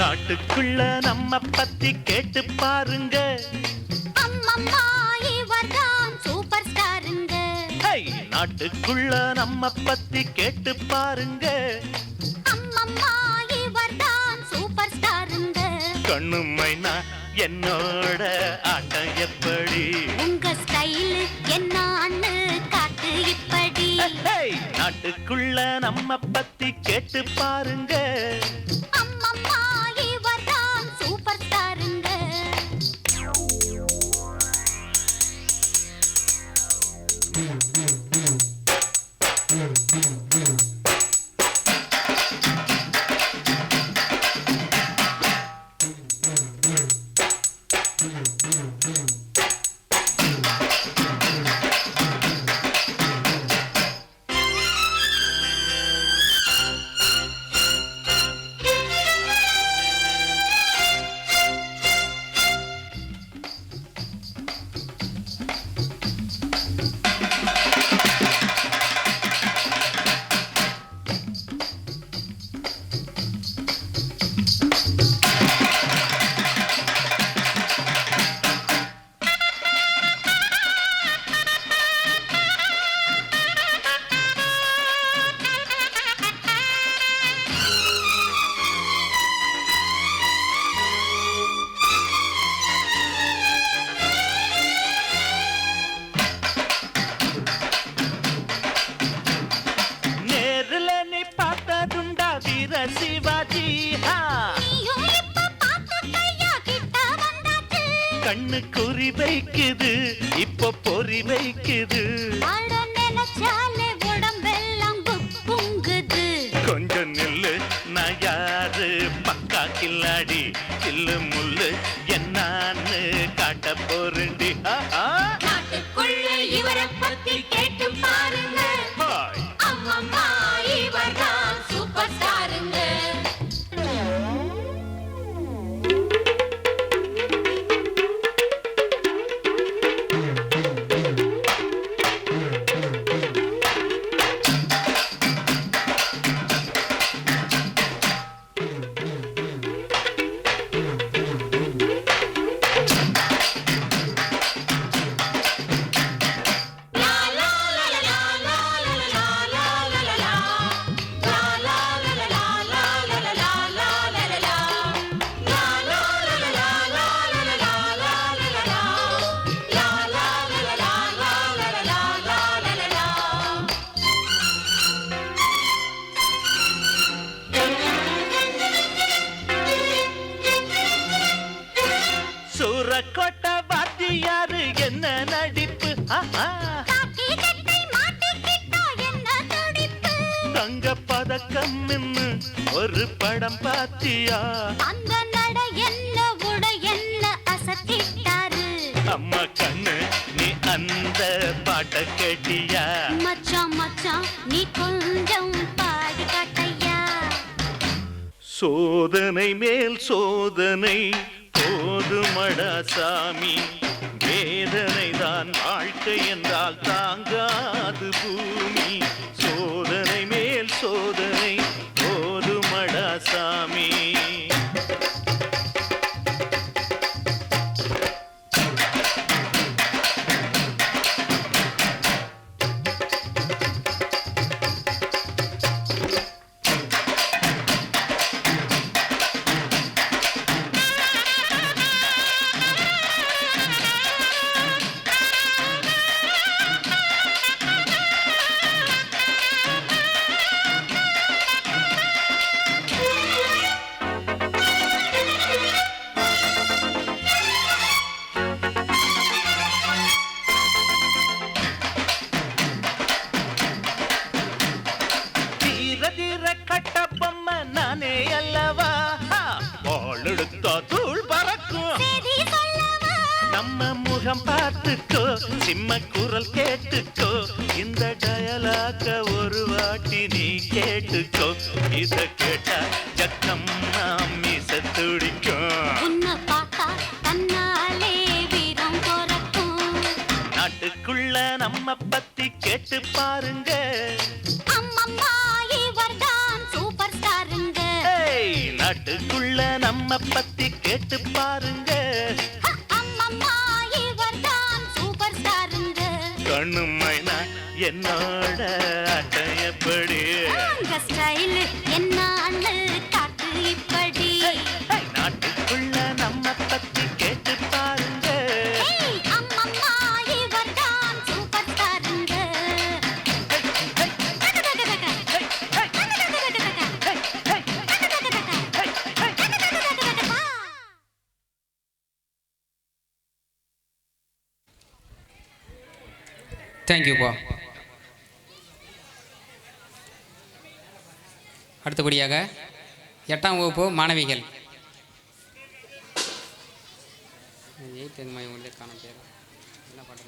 நாட்டுக்குள்ள நம்ம பத்தி கேட்டு பாருங்க. அம்மம்மா இவர்தான் சூப்பர் ஸ்டாருங்க. நாட்டுக்குள்ள நம்ம பத்தி கேட்டு பாருங்க. அம்மம்மா இவர்தான் சூப்பர் ஸ்டாருங்க. கண்ணு மைனா என்னோட ஆட்டம் எப்படி? உங்க ஸ்டைல் என்னான்னு காட்டு இப்படி. நாட்டுக்குள்ள நம்ம பத்தி கேட்டு பாருங்க. அம்மம்மா இவர்தான் சூப்பர் ஸ்டாருங்க. சிவாஜி கண்ணு குறி வைக்குது, இப்ப பொறி வைக்குது. கொஞ்சம் நில்லு, நான் யாரு பக்கா கில்லாடி. சில்லு முள்ளு என்னான்னு காட்ட போறண்டி. இவரை பத்தி கேட்டு பாருங்க. அம்மம்மா இவர்தான் சூப்பர் ஸ்டாருங்க. சூரக்கோட்டை வாத்தியாரு என்ன நடிப்பு. தங்க பதக்கம் ஒரு படம் பாத்தியா? அந்த நட என்ன உட என்ன அசத்திட்டாரு. அம்மா கண்ணு நீ அந்த பாட்ட கேட்டியா? மச்சான் மச்சான் நீ கொஞ்சம் பாடி காட்டையா. சோதனை மேல் சோதனை போதுமடா சாமி. வேதனை தான் வாழ்க்கை என்றால் தாங்காது பூமி. சோதனை மேல் சோதனை போதுமடா சாமி. கட்டபொம்மை நானே அல்லவா? பாலெடுத்தா தூள் பறக்கும். நம்ம முகம் பார்த்துக்கோ, சிம்ம குரல் கேட்டுக்கோ. இந்த டயலாக ஒரு வாட்டி நீ கேட்டுக்கோ. இத கேட்டா ஜக்கம் நாம் மீச துடிக்கும். உன்னை பார்த்தா தன்னாலே நம்ம பத்தி கேட்டு பாருங்க. அம்மம்மா இவர்தான் சூப்பர் ஸ்டாருங்க. நாட்டுக்குள்ள நம்ம பத்தி கேட்டு பாருங்க. அம்மம்மா இவர்தான் சூப்பர் ஸ்டாருங்க. கண்ணு மைனா என்னோட அட்டையப்படி ஸ்டைல் என்னான்னு காட்டு இப்படி. நாட்டுக்குள்ள நம்ம பத்தி கேட்டு பாருங்க. அம்மம்மா இவர்தான் சூப்பர் ஸ்டாருங்க. தேங்க்யூப்பா. அடுத்தபடியாக 8ஆம் வகுப்பு மாணவிகள். 8 காணும் பேர் என்ன பாட்டு?